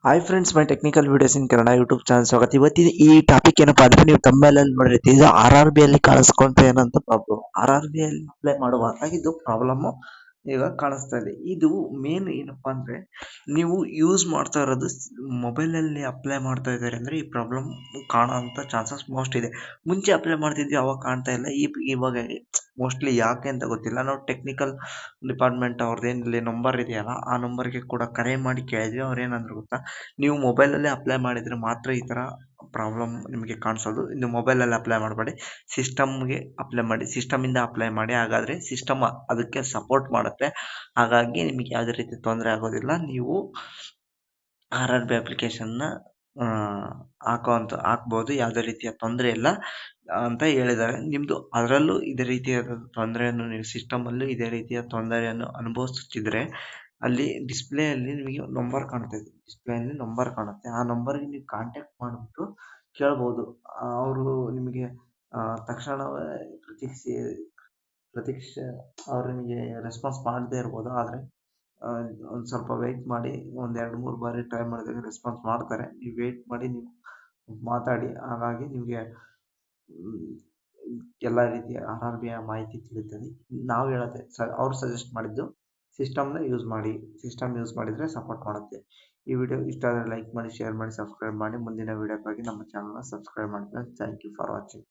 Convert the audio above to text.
Hi friends, ಮೈ technical videos ಇನ್ Kannada YouTube channel ಸ್ವಾಗತ. ಇವತ್ತಿನ ಈ ಟಾಪಿಕ್ ಏನಪ್ಪಾ ಅಂದ್ರೆ, ನೀವು ತಮ್ಮಲ್ಲಿ ನೋಡಿರ್ತೀವಿ, ಇದು RRB ಅಲ್ಲಿ ಕಾಣಿಸ್ಕೊಂಡ್ರೆ ಏನಂತ ಪ್ರಾಬ್ಲಮ್. RRB ಅಲ್ಲಿ ಅಪ್ಲೈ ಮಾಡುವಾಗ ಇದು ಪ್ರಾಬ್ಲಮ್ ಈಗ ಕಾಣಿಸ್ತಾ ಇದೆ. ಇದು ಮೇನ್ ಏನಪ್ಪಾ ಅಂದ್ರೆ, ನೀವು ಯೂಸ್ ಮಾಡ್ತಾ ಇರೋದು ಮೊಬೈಲ್ ಅಲ್ಲಿ ಅಪ್ಲೈ ಮಾಡ್ತಾ ಇದ್ದಾರೆ ಅಂದ್ರೆ ಈ ಪ್ರಾಬ್ಲಮ್ ಕಾಣೋ ಅಂತ ಚಾನ್ಸಸ್ ಮೋಸ್ಟ್ ಇದೆ. ಮುಂಚೆ ಅಪ್ಲೈ ಮಾಡ್ತಿದ್ವಿ, ಅವಾಗ ಕಾಣ್ತಾ ಇಲ್ಲ. ಇವಾಗ ಮೋಸ್ಟ್ಲಿ ಯಾಕೆ ಅಂತ ಗೊತ್ತಿಲ್ಲ. ನಾವು ಟೆಕ್ನಿಕಲ್ ಡಿಪಾರ್ಟ್ಮೆಂಟ್ ಅವ್ರದ್ದೇನಿಲ್ಲ ನಂಬರ್ ಇದೆಯಲ್ಲ, ಆ ನಂಬರ್ಗೆ ಕೂಡ ಕರೆ ಮಾಡಿ ಕೇಳಿದ್ವಿ. ಅವ್ರು ಏನಂದ್ರು ಗೊತ್ತಾ, ನೀವು ಮೊಬೈಲಲ್ಲೇ ಅಪ್ಲೈ ಮಾಡಿದರೆ ಮಾತ್ರ ಈ ಥರ ಪ್ರಾಬ್ಲಮ್ ನಿಮಗೆ ಕಾಣಿಸೋದು. ಇದು ಮೊಬೈಲಲ್ಲಿ ಅಪ್ಲೈ ಮಾಡಬೇಡಿ, ಸಿಸ್ಟಮ್ಗೆ ಅಪ್ಲೈ ಮಾಡಿ, ಸಿಸ್ಟಮಿಂದ ಅಪ್ಲೈ ಮಾಡಿ. ಹಾಗಾದರೆ ಸಿಸ್ಟಮ್ ಅದಕ್ಕೆ ಸಪೋರ್ಟ್ ಮಾಡುತ್ತೆ. ಹಾಗಾಗಿ ನಿಮಗೆ ಯಾವುದೇ ರೀತಿ ತೊಂದರೆ ಆಗೋದಿಲ್ಲ. ನೀವು RRB ಅಪ್ಲಿಕೇಶನ್ನ ಹಾಕ್ಬೋದು, ಯಾವುದೇ ರೀತಿಯ ತೊಂದರೆ ಇಲ್ಲ ಅಂತ ಹೇಳಿದ್ದಾರೆ. ನಿಮ್ಮದು ಅದರಲ್ಲೂ ಇದೇ ರೀತಿಯಾದ ತೊಂದರೆಯನ್ನು, ನೀವು ಸಿಸ್ಟಮಲ್ಲೂ ಇದೇ ರೀತಿಯ ತೊಂದರೆಯನ್ನು ಅನುಭವಿಸುತ್ತಿದ್ದರೆ, ಅಲ್ಲಿ ಡಿಸ್ಪ್ಲೇಯಲ್ಲಿ ನಿಮಗೆ ನಂಬರ್ ಕಾಣ್ತಾ ಇದೆ. ಡಿಸ್ಪ್ಲೇಯಲ್ಲಿ ನಂಬರ್ ಕಾಣುತ್ತೆ. ಆ ನಂಬರ್ಗೆ ನೀವು ಕಾಂಟ್ಯಾಕ್ಟ್ ಮಾಡಿಬಿಟ್ಟು ಕೇಳ್ಬೋದು. ಅವರು ನಿಮಗೆ ತಕ್ಷಣವೇ ಪ್ರತೀಕ್ಷೆ ಅವ್ರು ನಿಮಗೆ ರೆಸ್ಪಾನ್ಸ್ ಮಾಡದೇ ಇರ್ಬೋದು. ಆದರೆ ಒಂದು ಸ್ವಲ್ಪ ವೆಯ್ಟ್ ಮಾಡಿ, ಒಂದು 2-3 ಬಾರಿ ಟ್ರೈ ಮಾಡಿದಾಗ ರೆಸ್ಪಾನ್ಸ್ ಮಾಡ್ತಾರೆ. ನೀವು ವೆಯ್ಟ್ ಮಾಡಿ, ನೀವು ಮಾತಾಡಿ. ಹಾಗಾಗಿ ನಿಮಗೆ ಎಲ್ಲ ರೀತಿಯ RRB ಮಾಹಿತಿ ತಿಳಿಯುತ್ತದೆ. ನಾವು ಹೇಳೋದೆ ಅವ್ರು ಸಜೆಸ್ಟ್ ಮಾಡಿದ್ದು ಸಿಸ್ಟಮ್ನ ಯೂಸ್ ಮಾಡಿ. ಸಿಸ್ಟಮ್ ಯೂಸ್ ಮಾಡಿದರೆ ಸಪೋರ್ಟ್ ಮಾಡುತ್ತೆ. ಈ ವಿಡಿಯೋ ಇಷ್ಟ ಆದರೆ ಲೈಕ್ ಮಾಡಿ, ಶೇರ್ ಮಾಡಿ, ಸಬ್ಸ್ಕ್ರೈಬ್ ಮಾಡಿ. ಮುಂದಿನ ವಿಡಿಯೋಕ್ಕಾಗಿ ನಮ್ಮ ಚಾನಲ್ನ ಸಬ್ಸ್ಕ್ರೈಬ್ ಮಾಡಿ. Thank you for watching.